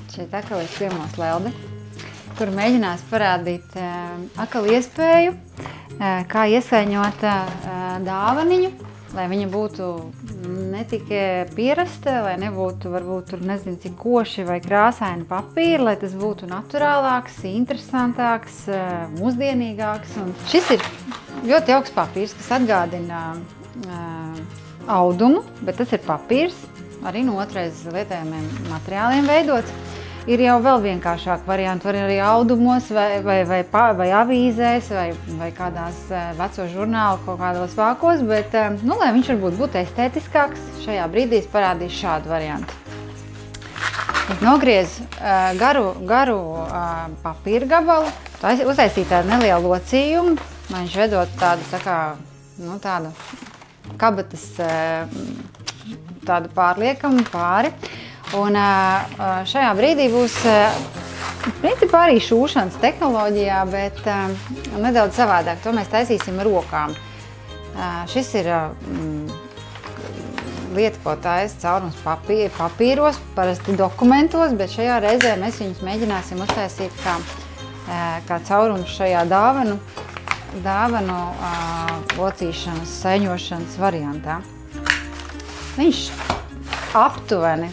Šeit atkal ir ciemos Lelde, kur mēģinās parādīt atkal iespēju, kā iesaiņot dāvaniņu, lai viņa būtu ne tikai pierasta, lai nebūtu varbūt tur nezinu cik koši vai krāsaini papīri, lai tas būtu naturālāks, interesantāks, mūsdienīgāks. Un šis ir ļoti jauks papīrs, kas atgādina audumu, bet tas ir papīrs, arī no otrais lietojamiem materiāliem veidots. Ir jau vēl vienkāršāk varianti, var arī audumos vai avīzēs vai kādās veco žurnālu kaut kādos vākos, bet, lai viņš varbūt būtu estētiskāks, šajā brīdī es parādīšu šādu variantu. Es nogriezu garu papīra gabalu, uztaisīju tādu nelielu locījumu, lai viņš vedot tādu kabatas tādu pārliekamu pāri. Un šajā brīdī būs principā arī šūšanas tehnoloģijā, bet nedaudz savādāk. To mēs taisīsim rokām. Šis ir lieta, ko taisa caurums papīros, parasti dokumentos, bet šajā reizē mēs viņus mēģināsim uztaisīt kā caurums šajā dāvanu locīšanas, saiņošanas variantā. Viņš aptuveni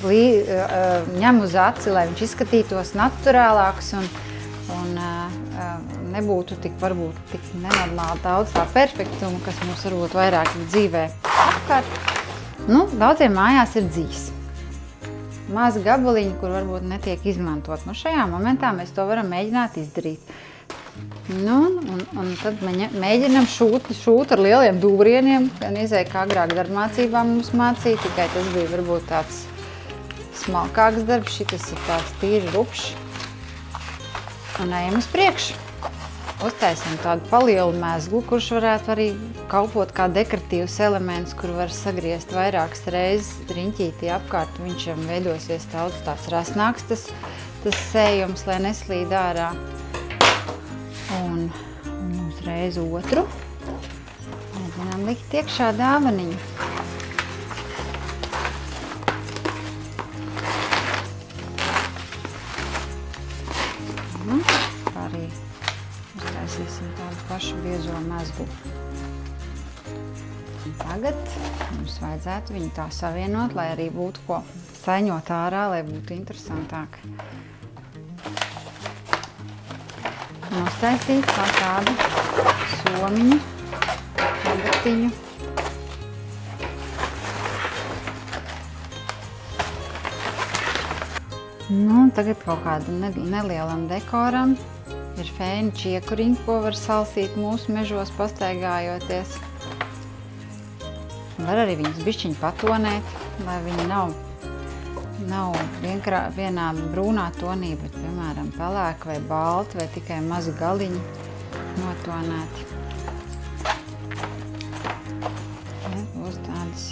ņem uz aci, lai viņš izskatītos naturālāks un nebūtu varbūt tik nenormāli daudz tā perfektuma, kas mums varbūt vairāk ir dzīvē apkārt. Daudziem mājās ir dzīs. Mazi gabaliņi, kur varbūt netiek izmantot. Šajā momentā mēs to varam mēģināt izdarīt. Un tad mēģinam šūt ar lieliem dūrieniem, gan izēja kā agrāk darbmācībā mums mācīja, tikai tas bija varbūt tāds smalkāks darbs, šitas ir tāds tīri rupšs. Un ejam uz priekšu. Uztaisam tādu palielu mezglu, kurš varētu arī kalpot kā dekoratīvs elements, kur var sagriezt vairākas reizes riņķītī apkārt. Viņš veidosies tāds rasnāks tas sējums, lai neslīd ārā. Un uzreiz otru mēģinām likt iekšā dāvaniņu. Arī uztaisīsim tādu pašu biezo mezglu. Un tagad mums vajadzētu viņu tā savienot, lai arī būtu ko saiņot ārā, lai būtu interesantāk. Un uztaisīt kā tādu somiņu, kabatiņu. Tagad kaut kādam nelielam dekoram ir fēni čiekuriņi, ko var salsīt mūsu mežos pastaigājoties. Var arī viņus bišķiņi patonēt, lai viņi nav vienā brūnā tonī, bet, piemēram, pelēki vai balti, vai tikai mazi galiņi notonēti. Būs tādas